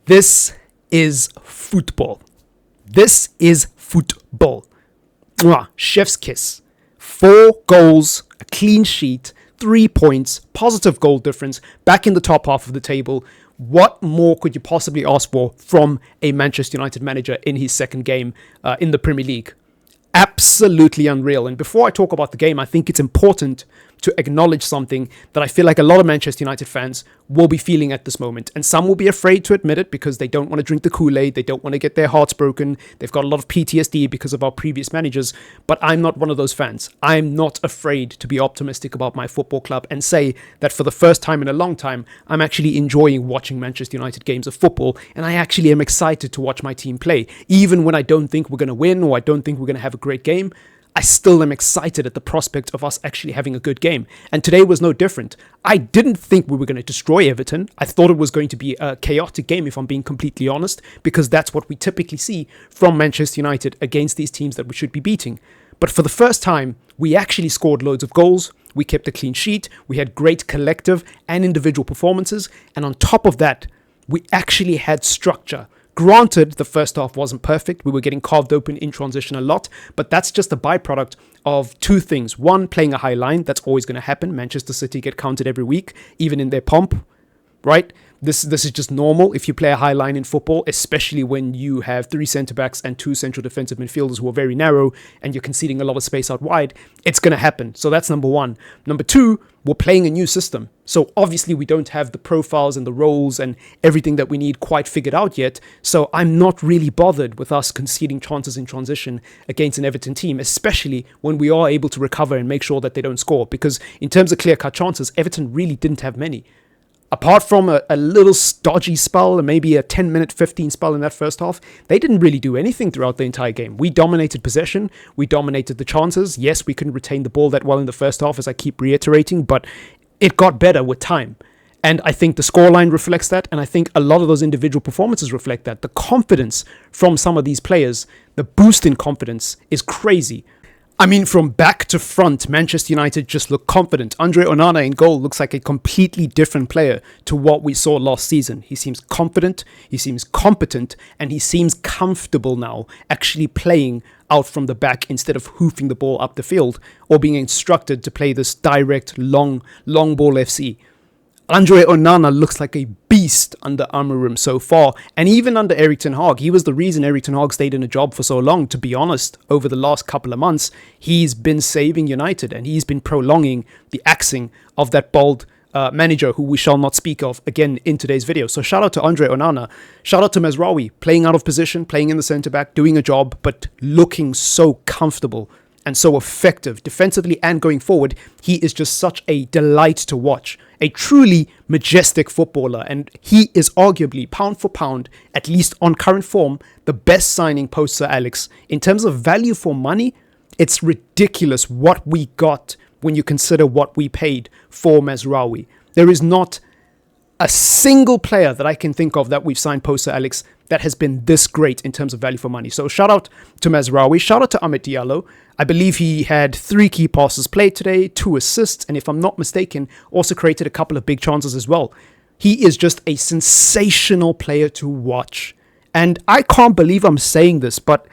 This is football. This is football. Mwah, chef's kiss. 4 goals, a clean sheet, 3 points, positive goal difference, back in the top half of the table. What more could you possibly ask for from a Manchester United manager in his second game in the Premier League? Absolutely unreal. And before I talk about the game, I think it's important to acknowledge something that I feel like a lot of Manchester United fans will be feeling at this moment. And some will be afraid to admit it because they don't want to drink the Kool-Aid. They don't want to get their hearts broken. They've got a lot of PTSD because of our previous managers. But I'm not one of those fans. I'm not afraid to be optimistic about my football club and say that for the first time in a long time, I'm actually enjoying watching Manchester United games of football. And I actually am excited to watch my team play. Even when I don't think we're going to win or I don't think we're going to have a great game, I still am excited at the prospect of us actually having a good game. And today was no different. I didn't think we were going to destroy Everton. I thought it was going to be a chaotic game, if I'm being completely honest, because that's what we typically see from Manchester United against these teams that we should be beating. But for the first time, we actually scored loads of goals. We kept a clean sheet. We had great collective and individual performances. And on top of that, we actually had structure. Granted, the first half wasn't perfect. We were getting carved open in transition a lot, but that's just a byproduct of 2 things. One, playing a high line. That's always going to happen. Manchester City get counted every week, even in their pomp, right? This is just normal if you play a high line in football, especially when you have 3 centre-backs and 2 central defensive midfielders who are very narrow and you're conceding a lot of space out wide. It's going to happen. So that's number 1. Number 2, we're playing a new system. So obviously we don't have the profiles and the roles and everything that we need quite figured out yet. So I'm not really bothered with us conceding chances in transition against an Everton team, especially when we are able to recover and make sure that they don't score. Because in terms of clear-cut chances, Everton really didn't have many. Apart from a little stodgy spell and maybe a 10-minute, 15 spell in that first half, they didn't really do anything throughout the entire game. We dominated possession. We dominated the chances. Yes, we couldn't retain the ball that well in the first half, as I keep reiterating, but it got better with time. And I think the scoreline reflects that, and I think a lot of those individual performances reflect that. The confidence from some of these players, the boost in confidence is crazy. I mean, from back to front, Manchester United just look confident. Andre Onana in goal looks like a completely different player to what we saw last season. He seems confident, he seems competent, and he seems comfortable now actually playing out from the back instead of hoofing the ball up the field or being instructed to play this direct, long ball FC. Andre Onana looks like a beast under Amorim so far, and even under Erik ten Hag. He was the reason Erik ten Hag stayed in a job for so long, to be honest. Over the last couple of months, he's been saving United, and he's been prolonging the axing of that bold manager who we shall not speak of again in today's video. So shout out to Andre Onana. Shout out to Mazraoui, playing out of position, playing in the centre-back, doing a job, but looking so comfortable and so effective defensively and going forward. He is just such a delight to watch. A truly majestic footballer, and he is arguably, pound for pound, at least on current form, the best signing post Sir Alex. In terms of value for money, it's ridiculous what we got when you consider what we paid for Mazraoui. There is not a single player that I can think of that we've signed post Sir Alex that has been this great in terms of value for money. So shout out to Mazraoui, shout out to Amad Diallo. I believe he had 3 key passes played today, 2 assists, and if I'm not mistaken, also created a couple of big chances as well. He is just a sensational player to watch. And I can't believe I'm saying this, but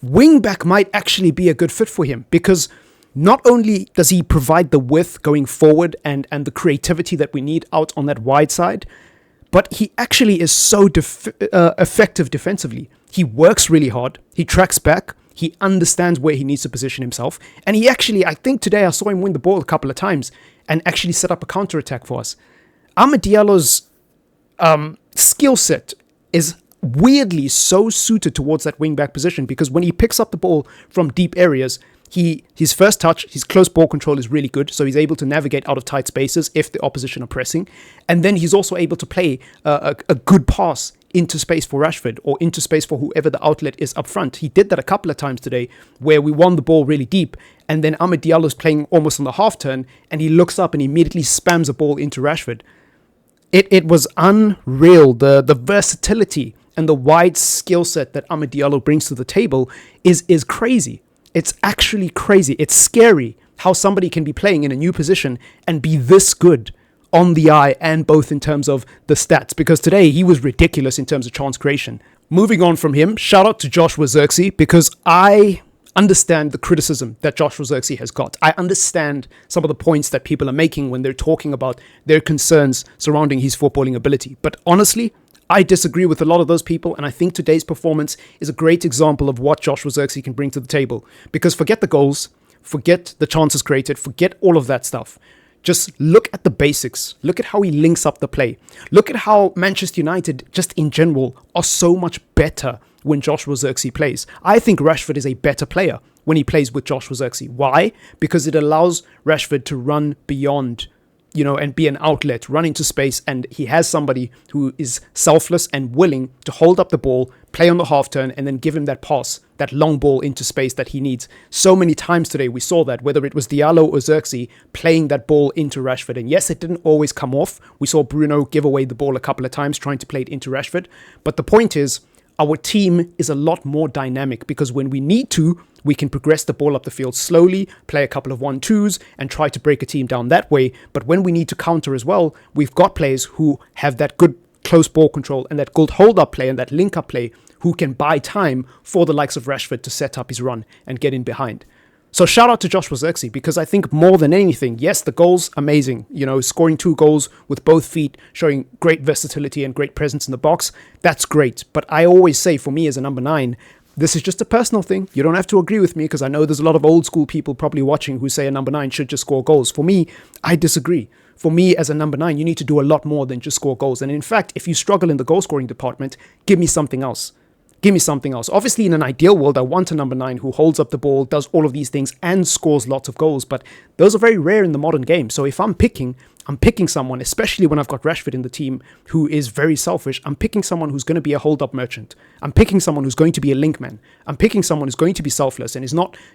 wingback might actually be a good fit for him, because not only does he provide the width going forward and the creativity that we need out on that wide side, but he actually is so effective defensively. He works really hard. He tracks back. He understands where he needs to position himself. And he actually, I think today I saw him win the ball a couple of times and actually set up a counter-attack for us. Amad Diallo's skill set is weirdly so suited towards that wing-back position, because when he picks up the ball from deep areas, his first touch, his close ball control is really good, so he's able to navigate out of tight spaces if the opposition are pressing. And then he's also able to play a good pass into space for Rashford or into space for whoever the outlet is up front. He did that a couple of times today where we won the ball really deep, and then Amad Diallo's playing almost on the half turn, and he looks up and immediately spams a ball into Rashford. It was unreal. The versatility and the wide skill set that Amad Diallo brings to the table is crazy. It's actually crazy. It's scary how somebody can be playing in a new position and be this good on the eye and both in terms of the stats, because today he was ridiculous in terms of chance creation. Moving on from him, shout out to Joshua Zirkzee, because I understand the criticism that Joshua Zirkzee has got. I understand some of the points that people are making when they're talking about their concerns surrounding his footballing ability. But honestly, I disagree with a lot of those people, and I think today's performance is a great example of what Joshua Zirkzee can bring to the table. Because forget the goals, forget the chances created, forget all of that stuff. Just look at the basics. Look at how he links up the play. Look at how Manchester United, just in general, are so much better when Joshua Zirkzee plays. I think Rashford is a better player when he plays with Joshua Zirkzee. Why? Because it allows Rashford to run beyond, and be an outlet, run into space, and he has somebody who is selfless and willing to hold up the ball, play on the half turn, and then give him that pass, that long ball into space that he needs. So many times today we saw that, whether it was Diallo or Zirkzee playing that ball into Rashford. And yes, it didn't always come off. We saw Bruno give away the ball a couple of times trying to play it into Rashford. But the point is, our team is a lot more dynamic, because when we need to, we can progress the ball up the field slowly, play a couple of 1-2s, and try to break a team down that way. But when we need to counter as well, we've got players who have that good close ball control and that good hold-up play and that link-up play, who can buy time for the likes of Rashford to set up his run and get in behind. So shout out to Joshua Zirkzee, because I think more than anything, yes, the goals, amazing. Scoring 2 goals with both feet, showing great versatility and great presence in the box. That's great. But I always say, for me as a number 9, this is just a personal thing. You don't have to agree with me, because I know there's a lot of old school people probably watching who say a number 9 should just score goals. For me, I disagree. For me as a number 9, you need to do a lot more than just score goals. And in fact, if you struggle in the goal scoring department, give me something else. Give me something else. Obviously, in an ideal world, I want a number 9 who holds up the ball, does all of these things, and scores lots of goals. But those are very rare in the modern game. So if I'm picking someone, especially when I've got Rashford in the team, who is very selfish. I'm picking someone who's going to be a hold-up merchant. I'm picking someone who's going to be a link man. I'm picking someone who's going to be selfless. And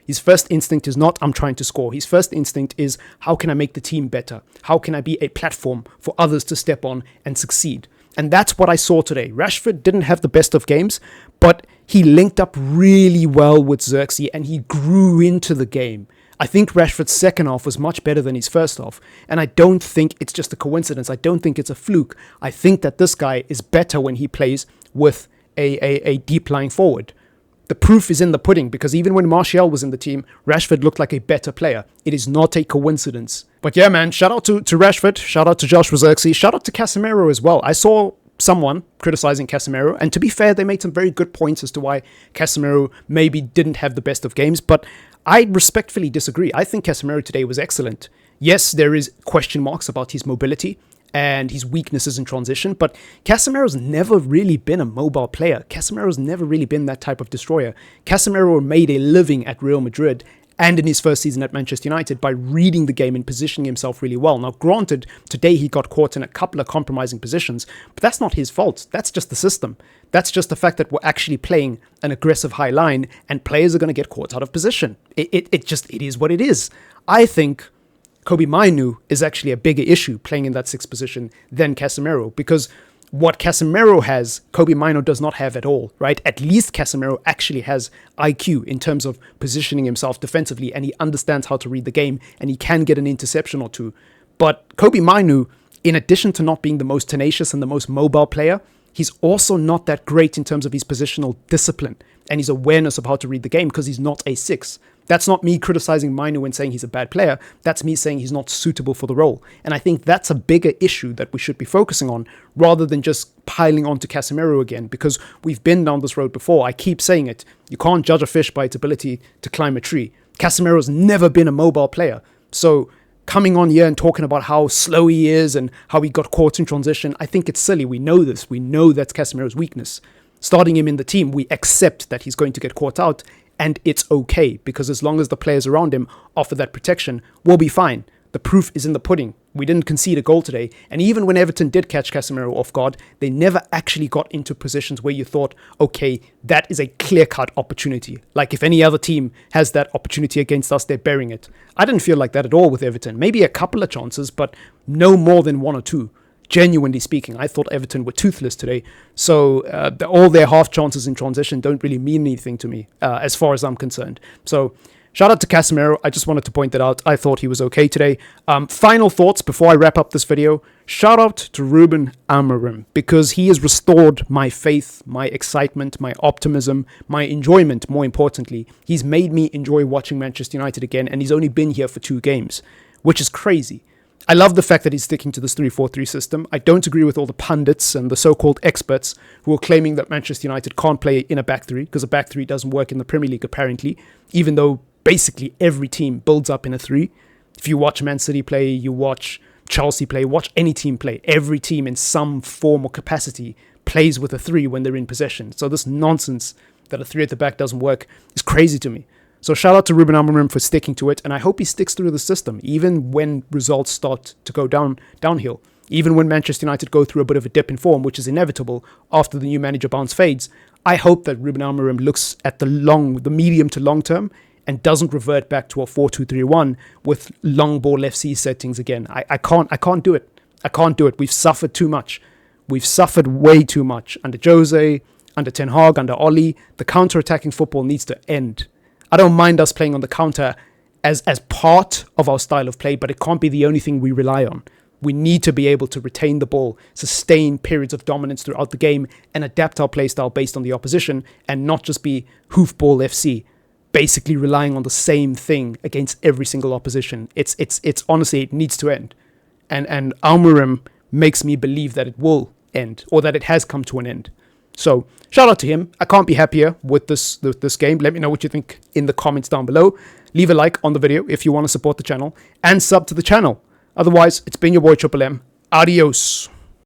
his first instinct is not, I'm trying to score. His first instinct is, how can I make the team better? How can I be a platform for others to step on and succeed? And that's what I saw today. Rashford didn't have the best of games, but he linked up really well with Zirkzee and he grew into the game. I think Rashford's second half was much better than his first half. And I don't think it's just a coincidence. I don't think it's a fluke. I think that this guy is better when he plays with a deep lying forward. The proof is in the pudding, because even when Martial was in the team, Rashford looked like a better player. It is not a coincidence. But yeah, man, shout out to Rashford, shout out to Joshua Zirkzee, shout out to Casemiro as well. I saw someone criticizing Casemiro, and to be fair, they made some very good points as to why Casemiro maybe didn't have the best of games, but I respectfully disagree. I think Casemiro today was excellent. Yes, there is question marks about his mobility and his weaknesses in transition, but Casemiro's never really been a mobile player. Casemiro's never really been that type of destroyer. Casemiro made a living at Real Madrid and in his first season at Manchester United by reading the game and positioning himself really well. Now, granted, today he got caught in a couple of compromising positions, but that's not his fault. That's just the system. That's just the fact that we're actually playing an aggressive high line and players are going to get caught out of position. It is what it is. I think Kobbie Mainoo is actually a bigger issue playing in that 6th position than Casemiro, because what Casemiro has, Kobbie Mainoo does not have at all, right? At least Casemiro actually has IQ in terms of positioning himself defensively, and he understands how to read the game, and he can get an interception or two. But Kobbie Mainoo, in addition to not being the most tenacious and the most mobile player, he's also not that great in terms of his positional discipline and his awareness of how to read the game, because he's not a 6. That's not me criticizing Mainoo and saying he's a bad player. That's me saying he's not suitable for the role. And I think that's a bigger issue that we should be focusing on, rather than just piling on to Casemiro again, because we've been down this road before. I keep saying it. You can't judge a fish by its ability to climb a tree. Casemiro's never been a mobile player. So coming on here and talking about how slow he is and how he got caught in transition, I think it's silly. We know this. We know that's Casemiro's weakness. Starting him in the team, we accept that he's going to get caught out, and it's okay, because as long as the players around him offer that protection, we'll be fine. The proof is in the pudding. We didn't concede a goal today, and even when Everton did catch Casemiro off guard, they never actually got into positions where you thought, okay, that is a clear-cut opportunity. Like if any other team has that opportunity against us, they're burying it. I didn't feel like that at all with Everton. Maybe a couple of chances, but no more than 1 or 2. Genuinely speaking, I thought Everton were toothless today. So all their half chances in transition don't really mean anything to me as far as I'm concerned. So Shout out to Casemiro. I just wanted to point that out. I thought he was okay today. Final thoughts before I wrap up this video. Shout out to Ruben Amorim, because he has restored my faith, my excitement, my optimism, my enjoyment, more importantly. He's made me enjoy watching Manchester United again, and he's only been here for 2 games, which is crazy. I love the fact that he's sticking to this 3-4-3 system. I don't agree with all the pundits and the so-called experts who are claiming that Manchester United can't play in a back 3, because a back 3 doesn't work in the Premier League apparently, even though basically every team builds up in a 3. If you watch Man City play, you watch Chelsea play, watch any team play, every team in some form or capacity plays with a 3 when they're in possession. So this nonsense that a 3 at the back doesn't work is crazy to me. So shout out to Ruben Amorim for sticking to it, and I hope he sticks through the system, even when results start to go downhill. Even when Manchester United go through a bit of a dip in form, which is inevitable after the new manager bounce fades, I hope that Ruben Amorim looks at the medium to long term and doesn't revert back to a 4-2-3-1 with long ball FC settings again. I can't do it. I can't do it. We've suffered too much. We've suffered way too much. Under Jose, under Ten Hag, under Oli, the counter-attacking football needs to end. I don't mind us playing on the counter as part of our style of play, but it can't be the only thing we rely on. We need to be able to retain the ball, sustain periods of dominance throughout the game, and adapt our play style based on the opposition, and not just be hoofball FC, basically relying on the same thing against every single opposition. It's honestly, it needs to end. And Amorim makes me believe that it will end, or that it has come to an end. So, shout out to him. I can't be happier with this game. Let me know what you think in the comments down below. Leave a like on the video if you want to support the channel, and sub to the channel. Otherwise, it's been your boy Triple M. Adios.